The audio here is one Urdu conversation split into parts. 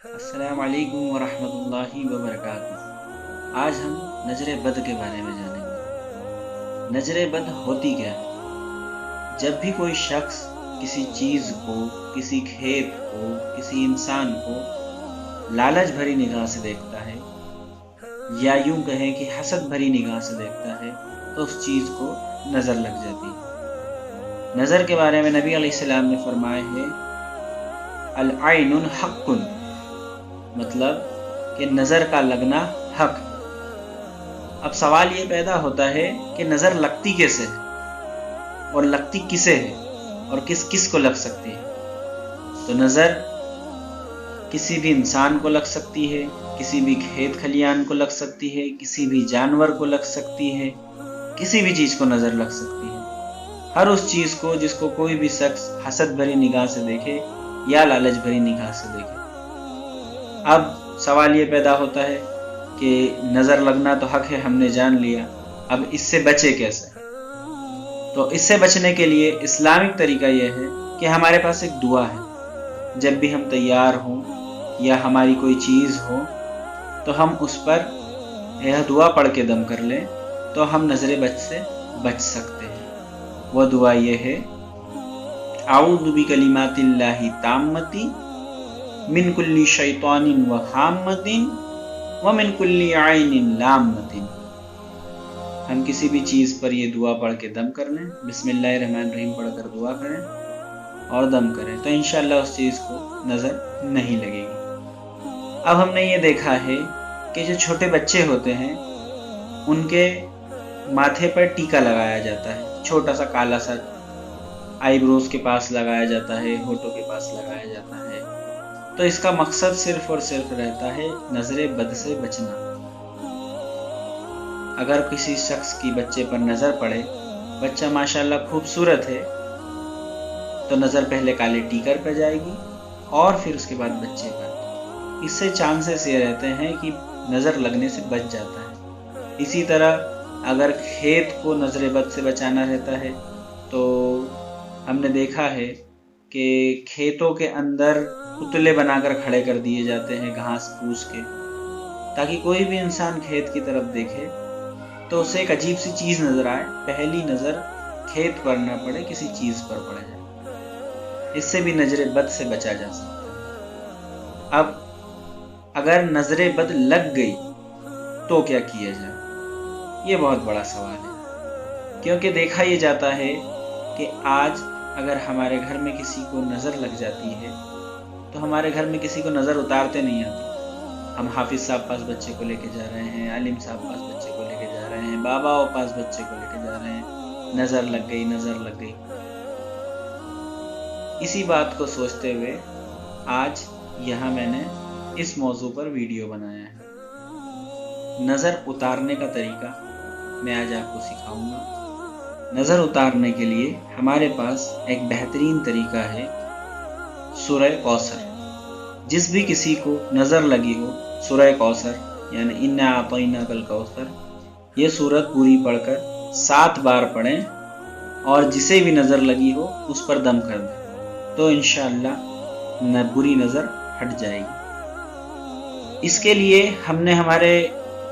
السلام علیکم ورحمۃ اللہ وبرکاتہ۔ آج ہم نظر بد کے بارے میں جانیں گے۔ نظر بد ہوتی کیا ہے؟ جب بھی کوئی شخص کسی چیز کو، کسی کھیت کو، کسی انسان کو لالچ بھری نگاہ سے دیکھتا ہے، یا یوں کہیں کہ حسد بھری نگاہ سے دیکھتا ہے، تو اس چیز کو نظر لگ جاتی ہے۔ نظر کے بارے میں نبی علیہ السلام نے فرمایا ہے العین حق، مطلب کہ نظر کا لگنا حق۔ اب سوال یہ پیدا ہوتا ہے کہ نظر لگتی کیسے ہے اور لگتی کسے ہے اور کس کس کو لگ سکتی ہے؟ تو نظر کسی بھی انسان کو لگ سکتی ہے، کسی بھی کھیت کھلیان کو لگ سکتی ہے، کسی بھی جانور کو لگ سکتی ہے، کسی بھی چیز کو نظر لگ سکتی ہے۔ ہر اس چیز کو جس کو کوئی بھی شخص حسد بھری نگاہ سے دیکھے یا لالچ بھری نگاہ سے دیکھے۔ اب سوال یہ پیدا ہوتا ہے کہ نظر لگنا تو حق ہے، ہم نے جان لیا، اب اس سے بچے کیسے؟ تو اس سے بچنے کے لیے اسلامک طریقہ یہ ہے کہ ہمارے پاس ایک دعا ہے۔ جب بھی ہم تیار ہوں یا ہماری کوئی چیز ہو تو ہم اس پر یہ دعا پڑھ کے دم کر لیں تو ہم نظر بد سے بچ سکتے ہیں۔ وہ دعا یہ ہے اعوذ بکلمات اللہ التامۃ من کل شیطان وہامۃ ومن کل عین لامۃ۔ ہم کسی بھی چیز پر یہ دعا پڑھ کے دم کر لیں، بسم اللہ الرحمن الرحیم پڑھ کر دعا کریں اور دم کریں، تو انشاءاللہ اس چیز کو نظر نہیں لگے گی۔ اب ہم نے یہ دیکھا ہے کہ جو چھوٹے بچے ہوتے ہیں ان کے ماتھے پر ٹیکا لگایا جاتا ہے، چھوٹا سا کالا سا آئی بروز کے پاس لگایا جاتا ہے، ہونٹوں کے پاس لگایا جاتا ہے۔ تو اس کا مقصد صرف اور صرف رہتا ہے نظر بد سے بچنا۔ اگر کسی شخص کی بچے پر نظر پڑے، بچہ ماشاءاللہ خوبصورت ہے، تو نظر پہلے کالے ٹیکر پہ جائے گی اور پھر اس کے بعد بچے پر۔ اس سے چانسز یہ رہتے ہیں کہ نظر لگنے سے بچ جاتا ہے۔ اسی طرح اگر کھیت کو نظر بد سے بچانا رہتا ہے تو ہم نے دیکھا ہے کہ کھیتوں کے اندر پتلے بنا کر کھڑے کر دیے جاتے ہیں گھاس پھوس کے، تاکہ کوئی بھی انسان کھیت کی طرف دیکھے تو اسے ایک عجیب سی چیز نظر آئے، پہلی نظر کھیت پر نہ پڑے، کسی چیز پر پڑ جائے۔ اس سے بھی نظر بد سے بچا جا سکتا ہے۔ اب اگر نظر بد لگ گئی تو کیا کیا جائے؟ یہ بہت بڑا سوال ہے، کیونکہ دیکھا یہ جاتا ہے کہ آج اگر ہمارے گھر میں کسی کو نظر لگ جاتی ہے تو ہمارے گھر میں کسی کو نظر اتارتے نہیں آتی۔ ہم حافظ صاحب پاس بچے کو لے کے جا رہے ہیں، عالم صاحب پاس بچے کو لے کے جا رہے ہیں، بابا پاس بچے کو لے کے جا رہے ہیں، نظر لگ گئی، نظر لگ گئی۔ اسی بات کو سوچتے ہوئے آج یہاں میں نے اس موضوع پر ویڈیو بنایا ہے۔ نظر اتارنے کا طریقہ میں آج آپ کو سکھاؤں گا۔ نظر اتارنے کے لیے ہمارے پاس ایک بہترین طریقہ ہے سورہ کوثر۔ جس بھی کسی کو نظر لگی ہو سورہ کوثر یعنی انا اعطیناک الکوثر، یہ سورت پوری پڑھ کر 7 بار پڑھیں اور جسے بھی نظر لگی ہو اس پر دم کر دیں تو انشاءاللہ بری نظر ہٹ جائے گی۔ اس کے لیے ہم نے ہمارے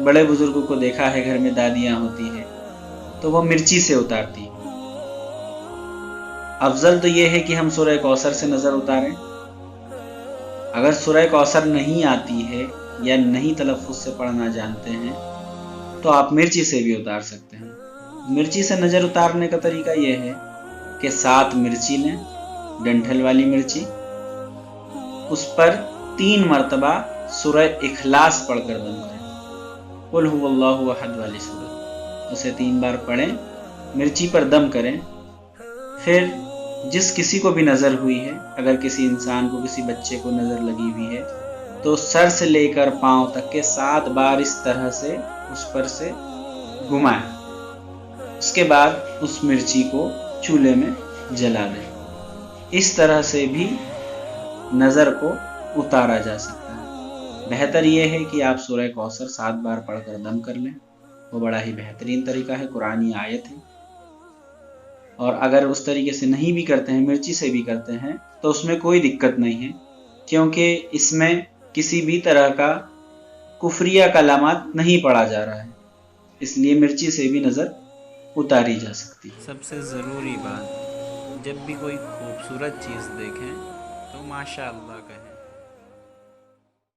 بڑے بزرگوں کو دیکھا ہے، گھر میں دادیاں ہوتی ہیں تو وہ مرچی سے اتارتی۔ افضل تو یہ ہے کہ ہم سورہ کوثر سے نظر اتاریں۔ اگر سورہ کوثر نہیں آتی ہے یا نہیں تلفظ سے پڑھنا جانتے ہیں تو آپ مرچی سے بھی اتار سکتے ہیں۔ مرچی سے نظر اتارنے کا طریقہ یہ ہے کہ 7 مرچی لیں، ڈنٹھل والی مرچی، اس پر 3 مرتبہ سورہ اخلاص پڑھ کر دم کریں، قل هو اللہ احد والی سورت، اسے 3 بار پڑھیں، مرچی پر دم کریں۔ پھر جس کسی کو بھی نظر ہوئی ہے، اگر کسی انسان کو، کسی بچے کو نظر لگی ہوئی ہے تو سر سے لے کر پاؤں تک کے 7 بار اس طرح سے اس پر سے گھمائیں۔ اس کے بعد اس مرچی کو چولہے میں جلا دیں۔ اس طرح سے بھی نظر کو اتارا جا سکتا ہے۔ بہتر یہ ہے کہ آپ سورہ کوثر 7 بار پڑھ کر دم کر لیں، وہ بڑا ہی بہترین طریقہ ہے، قرآنی آیت ہے۔ اور اگر اس طریقے سے نہیں بھی کرتے ہیں، مرچی سے بھی کرتے ہیں، تو اس میں کوئی دقت نہیں ہے، کیونکہ اس میں کسی بھی طرح کا کفریہ کلمات نہیں پڑھا جا رہا ہے، اس لیے مرچی سے بھی نظر اتاری جا سکتی ہے۔ سب سے ضروری بات، جب بھی کوئی خوبصورت چیز دیکھیں تو ماشاء اللہ کہیں۔